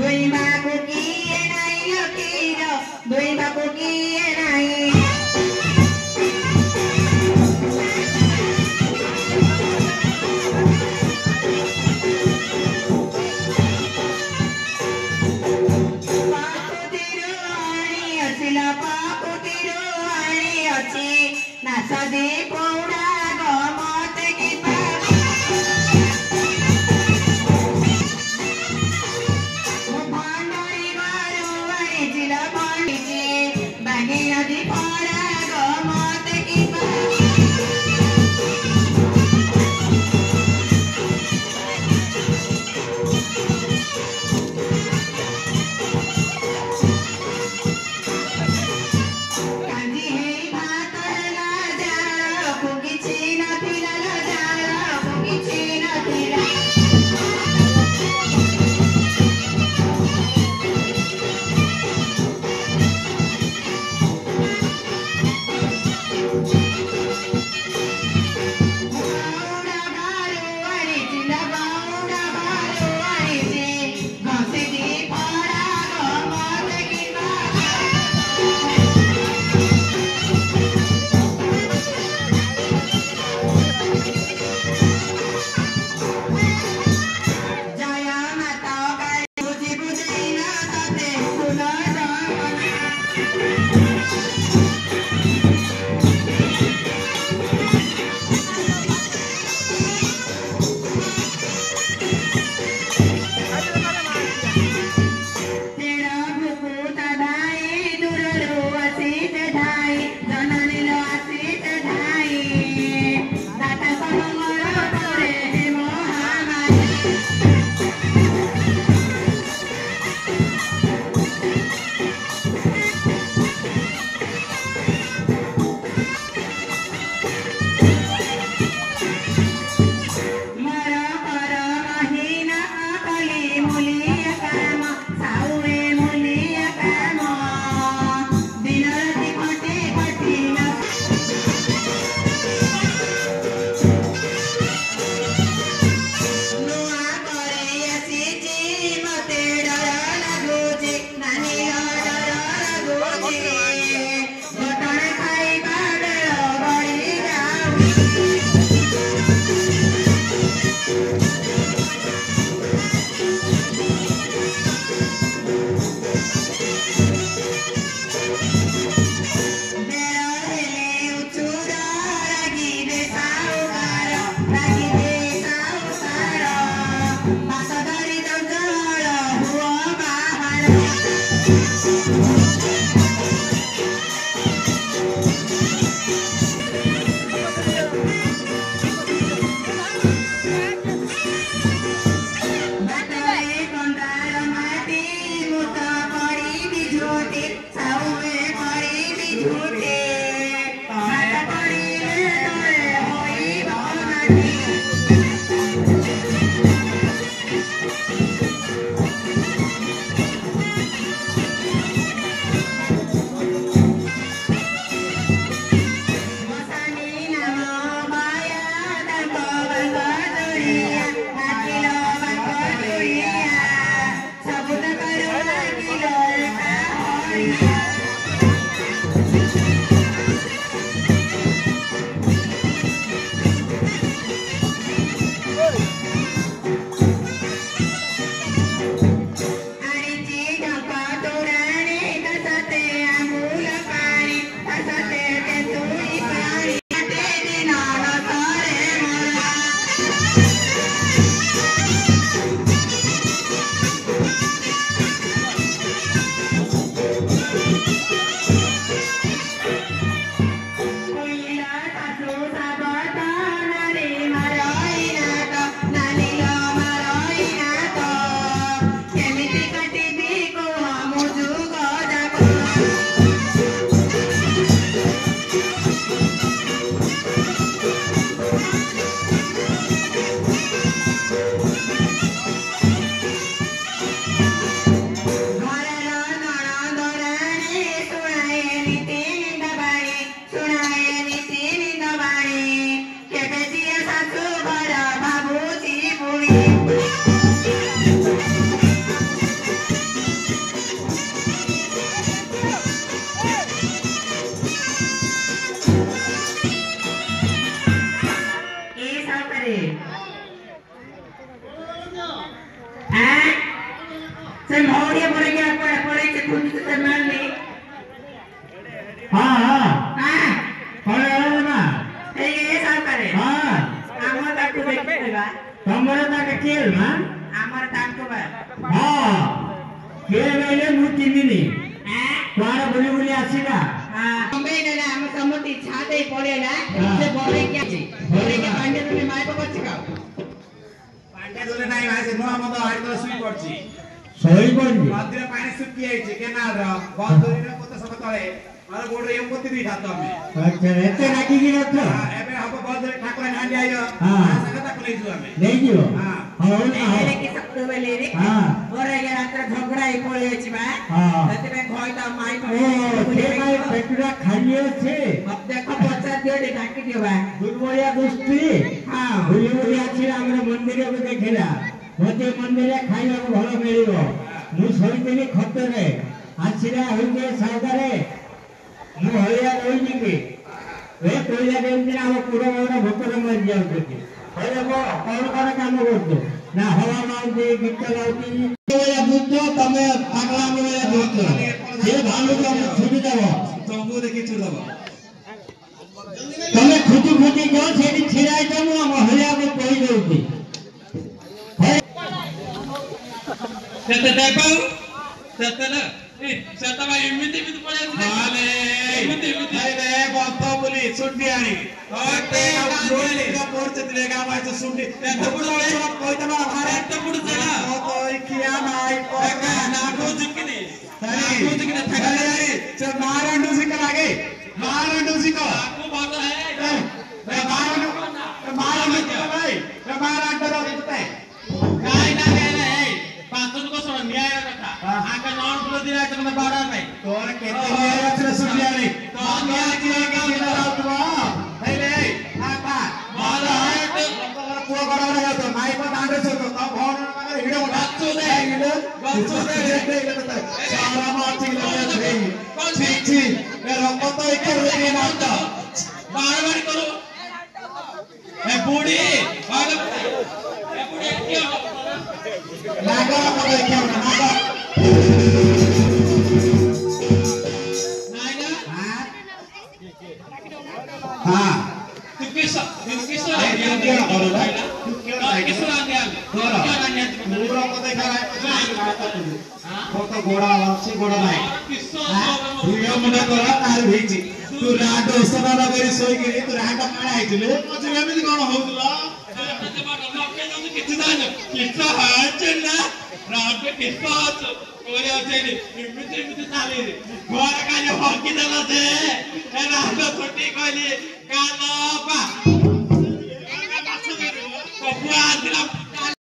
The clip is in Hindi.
दुई बाबू किए नहीं लकीरो दुई बाबू किए नहीं नाचदी पौड़ा गमत गीता भंडारी बारुवारी जिला पंडिजी बागी नदी पौड़ा गमत गीता बढ़िया बढ़िया पड़े से खुद से मारनी हां हां हां कौन है ना ए सब करे हां आमर ताकू देखबा तमरे ताके केल ना आमर ताकू बा हां के गइले मु चिन्हिनी हां तोरा बोली बोली आसीला हां बम्बे ने ना हम सम्मति छाते पड़ेला से बड़े क्या छी बड़े के पांडे तुने माय को बचकाओ पांडे दोले नाही भाई नो हम तो हाइट तो सुई पड़ची सही बोली मध्य पानी सुकी आइছে केना र बंदरी रे कोत सब तळे मार गोडरे एम कोती दी खातो हमें अच्छा एते राखी की रथ एबे हम बंदरी ठाकुर हांडी आयो हां संगता कोले छु हमें ले जियो हां हां एले की सब तो बेले रे हां ओरे के रात्र झगड़ा ही पड़े अछि बा हां तते में भय त माई को के भाई पेटुरा खाली আছে अब देखो पचा दियो दे डाकी दियो बा दुर्बलिया दुष्टी हां बोली बोली आछि हमर मंदिर को देखला मते मंदिर खाइबा को भलो मिलिबो मु सहितनी खतरे आछिरा होइके सागरे मु हलिया होइनी के ए कोइला देंदिन हम पूरा मोरा भोकर मर जाउती होले को कौन काम करतो ना हवा माउती गीत गाउती कोइला बुद्धो तमे पागला मोया बुद्धो ये भालू को छुटी देबो तंबू देखि छु दबो तमे खुदी खुदी जो सेठी छिराई दमु हम हलिया को कोइ देउती सेते देखो सेते ना सेता भाई एमिति भी पड़े हाले एमिति अरे रे बंतो बोली सुंडी आनी ओटे बोली का पोर्च दिलेगा भाई तो सुंडी तबुड़ कोई तो हमारे तबुड़ चला ओ तो किया नाई का नागो जिकने नागो जिकने थकले चल मारंडू सिक लागे मारंडू सिको आपको बात है मारंडू भाई मारंडू दिखते काय ना काय पातन को सुन न्याय कथा आका नॉन प्लो दिला त मने बारा नाही तोर केते नियाचर सुंडी आनी तो न्याय की के दिला रातवा हेले आपा बारा है तो पुआ गडा तो नाई को दांडे छतो तो भवन माने हिडो गच्चो दे गच्चो दे सारा माची लगे रे छी छी ए रको तो एक रे नाता बार करो ए बूढ़ी पागल ए बूढ़ी क्या नागा को देखियो नागा नायगा हां तू किस क्या करो भाई तू क्या किस रांदिया क्या रांदिया पूरा को देखा है तो तो घोड़ा वापसी घोड़ा नहीं किस्सा वीडियो मने करा तार भेजी तू राडो सना नगरी सोई गिरी तू राडा काढा आइथिले मजे एमिति कोन होउतला किस्सा हाचना रात किस्सा कोरे अचेनी इमिति इमिति चाले रे घर काने हकी देला से ए रात छोटी कहली कानो बा कपुआ दिला